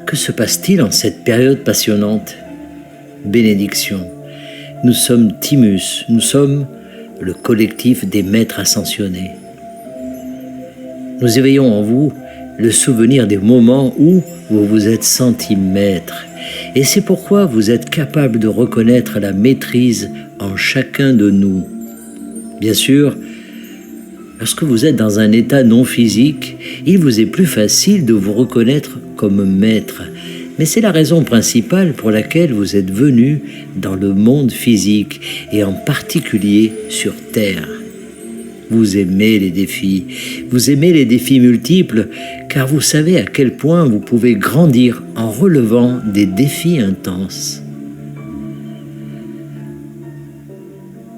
Que se passe-t-il en cette période passionnante? Bénédiction. Nous sommes Timus, nous sommes le collectif des maîtres ascensionnés. Nous éveillons en vous le souvenir des moments où vous vous êtes senti maître. Et c'est pourquoi vous êtes capable de reconnaître la maîtrise en chacun de nous. Bien sûr, lorsque vous êtes dans un état non physique, il vous est plus facile de vous reconnaître comme maître. Mais c'est la raison principale pour laquelle vous êtes venu dans le monde physique et en particulier sur Terre. Vous aimez les défis multiples, car vous savez à quel point vous pouvez grandir en relevant des défis intenses.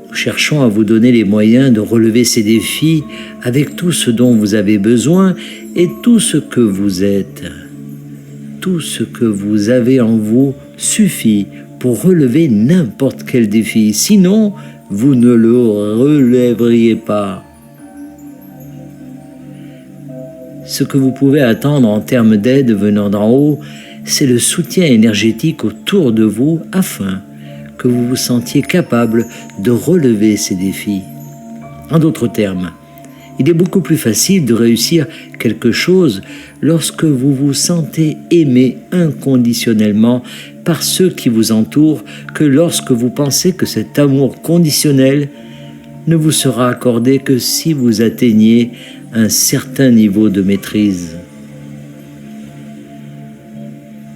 Nous cherchons à vous donner les moyens de relever ces défis avec tout ce dont vous avez besoin et tout ce que vous êtes. Tout ce que vous avez en vous suffit pour relever n'importe quel défi. Sinon, vous ne le relèveriez pas. Ce que vous pouvez attendre en termes d'aide venant d'en haut, c'est le soutien énergétique autour de vous afin que vous vous sentiez capable de relever ces défis. En d'autres termes, il est beaucoup plus facile de réussir quelque chose lorsque vous vous sentez aimé inconditionnellement par ceux qui vous entourent que lorsque vous pensez que cet amour conditionnel ne vous sera accordé que si vous atteignez un certain niveau de maîtrise.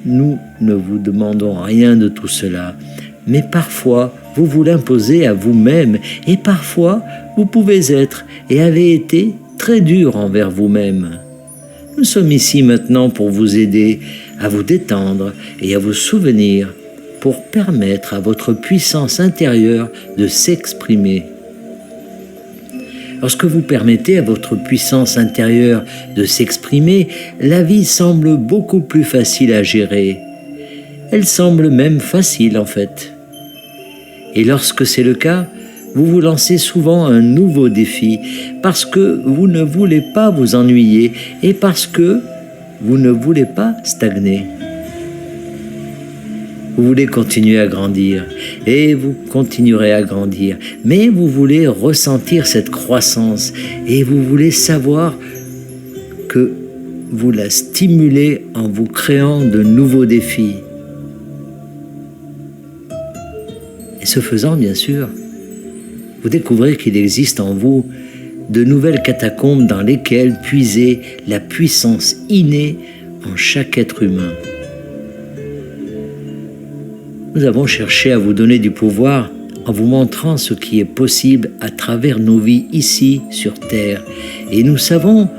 Nous ne vous demandons rien de tout cela, mais parfois vous vous l'imposez à vous-même et parfois vous pouvez être et avez été très dur envers vous-même. Nous sommes ici maintenant pour vous aider à vous détendre et à vous souvenir pour permettre à votre puissance intérieure de s'exprimer. Lorsque vous permettez à votre puissance intérieure de s'exprimer, la vie semble beaucoup plus facile à gérer. Elle semble même facile en fait. Et lorsque c'est le cas, vous vous lancez souvent un nouveau défi parce que vous ne voulez pas vous ennuyer et parce que vous ne voulez pas stagner. Vous voulez continuer à grandir et vous continuerez à grandir, mais vous voulez ressentir cette croissance et vous voulez savoir que vous la stimulez en vous créant de nouveaux défis. Et ce faisant, bien sûr, vous découvrez qu'il existe en vous de nouvelles catacombes dans lesquelles puiser la puissance innée en chaque être humain. Nous avons cherché à vous donner du pouvoir en vous montrant ce qui est possible à travers nos vies ici sur Terre. Et nous savons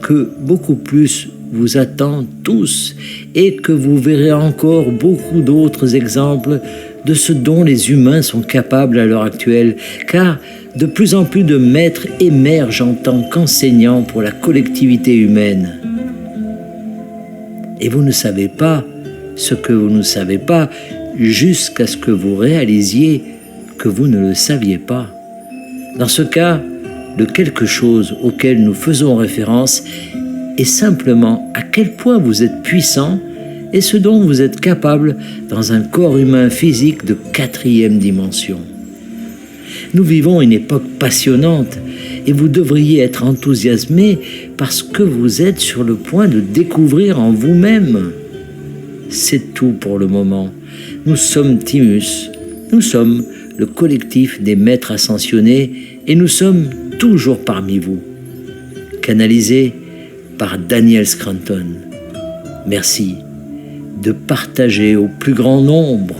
que beaucoup plus vous attend tous et que vous verrez encore beaucoup d'autres exemples de ce dont les humains sont capables à l'heure actuelle, car de plus en plus de maîtres émergent en tant qu'enseignants pour la collectivité humaine. Et vous ne savez pas ce que vous ne savez pas jusqu'à ce que vous réalisiez que vous ne le saviez pas. Dans ce cas, le quelque chose auquel nous faisons référence est simplement à quel point vous êtes puissant et ce dont vous êtes capable dans un corps humain physique de 4e dimension. Nous vivons une époque passionnante et vous devriez être enthousiasmé parce que vous êtes sur le point de découvrir en vous-même. C'est tout pour le moment. Nous sommes Timus, nous sommes le collectif des maîtres ascensionnés et nous sommes toujours parmi vous. Canalisé par Daniel Scranton. Merci de partager au plus grand nombre